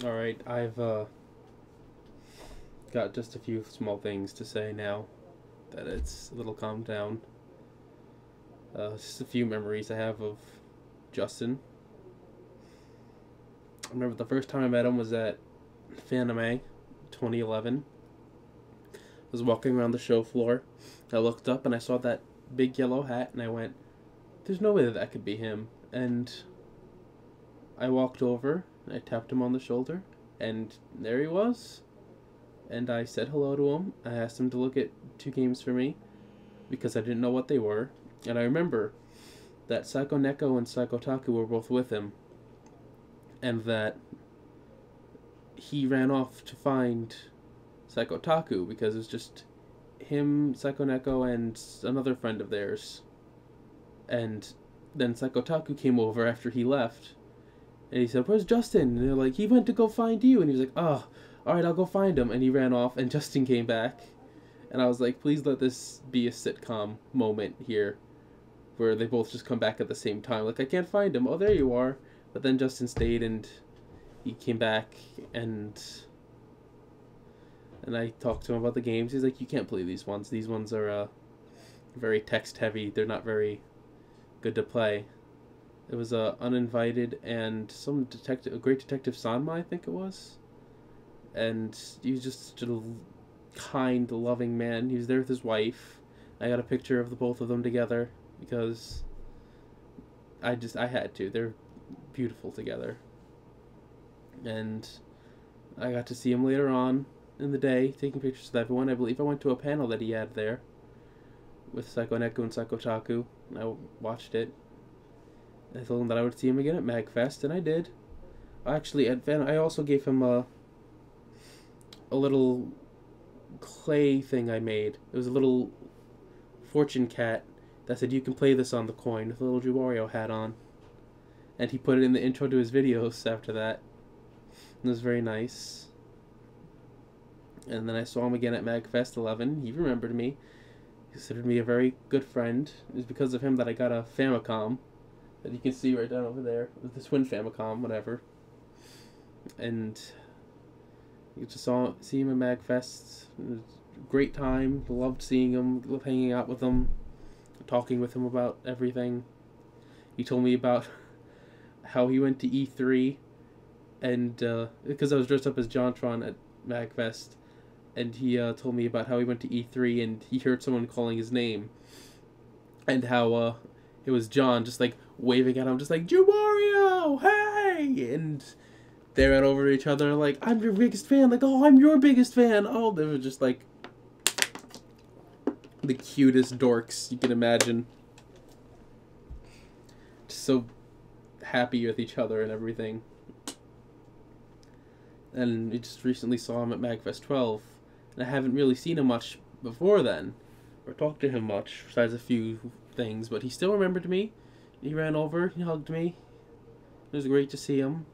Alright, I've got just a few small things to say now that it's a little calmed down. Just a few memories I have of Justin. I remember the first time I met him was at Fanime 2011. I was walking around the show floor. I looked up and I saw that big yellow hat and I went, there's no way that could be him. And I walked over and I tapped him on the shoulder and there he was. And I said hello to him. I asked him to look at two games for me because I didn't know what they were. And I remember that Psycho Neko and Psycho Taku were both with him, and that he ran off to find Psycho Taku because it was just him, Psycho Neko, and another friend of theirs. And then Psycho Taku came over after he left, and he said, "Where's Justin?" And they're like, "He went to go find you." And he was like, "Oh, alright, I'll go find him." And he ran off, and Justin came back. And I was like, please let this be a sitcom moment here, where they both just come back at the same time. Like, I can't find him. Oh, there you are. But then Justin stayed, and he came back, and I talked to him about the games. He's like, you can't play these ones. These ones are very text-heavy. They're not very good to play. It was Uninvited and some detective, a great detective Sanma, I think it was. And he was just such a kind, loving man. He was there with his wife. I got a picture of the both of them together because I had to. They're beautiful together. And I got to see him later on in the day, taking pictures with everyone. I believe I went to a panel that he had there with Psycho Neko and Psycho Taku. I watched it. I told him that I would see him again at MagFest, and I did. Actually, at Van, I also gave him a little clay thing I made. It was a little fortune cat that said, "You can play this on the coin," with a little Drew Wario hat on. And he put it in the intro to his videos after that. It was very nice. And then I saw him again at MagFest 11. He remembered me. He considered me a very good friend. It was because of him that I got a Famicom that you can see right down over there. With the Twin Famicom, whatever. And you just see him at MagFest. It was a great time. Loved seeing him, loved hanging out with him, talking with him about everything. He told me about how he went to E3, and because I was dressed up as JonTron at MagFest, and he told me about how he went to E3 and he heard someone calling his name, and how it was John just like waving at him, just like, "Jumario, hey!" And they ran over to each other like, "I'm your biggest fan." Like, "Oh, I'm your biggest fan." Oh, they were just like the cutest dorks you can imagine. Just so happy with each other and everything. And we just recently saw him at MagFest 12, and I haven't really seen him much before then, or talked to him much, besides a few things, but he still remembered me. He ran over, he hugged me. It was great to see him.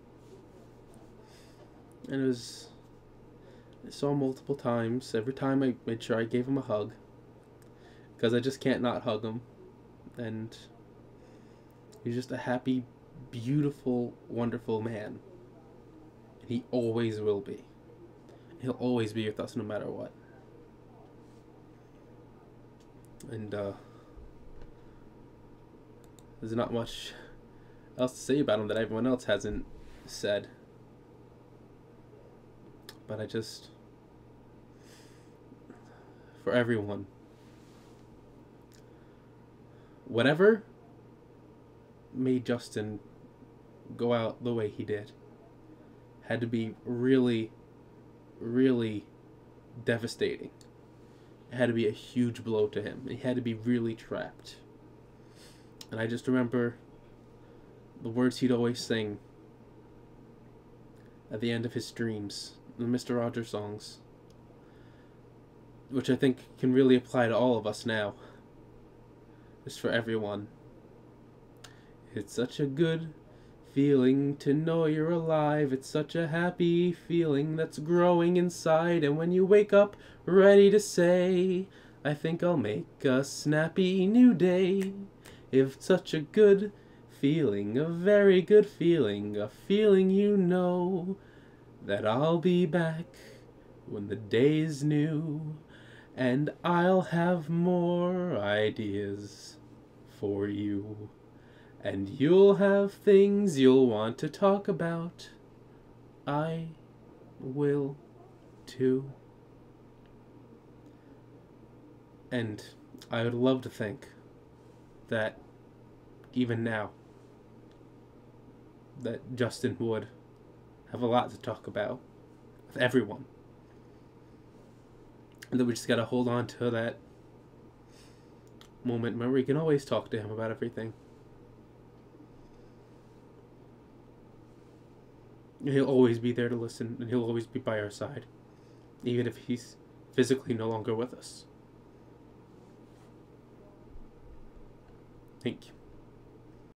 And I saw him multiple times. Every time I made sure I gave him a hug, because I just can't not hug him. And he's just a happy, beautiful, wonderful man. And he always will be. He'll always be with us no matter what. And there's not much else to say about him that everyone else hasn't said. But I just, for everyone, whatever made Justin go out the way he did had to be really, really devastating. It had to be a huge blow to him. He had to be really trapped. And I just remember the words he'd always sing at the end of his streams, the Mr. Rogers songs, which I think can really apply to all of us now. Just for everyone. It's such a good feeling to know you're alive. It's such a happy feeling that's growing inside. And when you wake up ready to say, I think I'll make a snappy new day. It's such a good feeling, a very good feeling, a feeling you know that I'll be back when the day's new, and I'll have more ideas for you. And you'll have things you'll want to talk about. I will too. And I would love to think that even now, that Justin would have a lot to talk about with everyone. And that we just gotta hold on to that moment where we can always talk to him about everything. He'll always be there to listen, and he'll always be by our side, even if he's physically no longer with us. Thank you.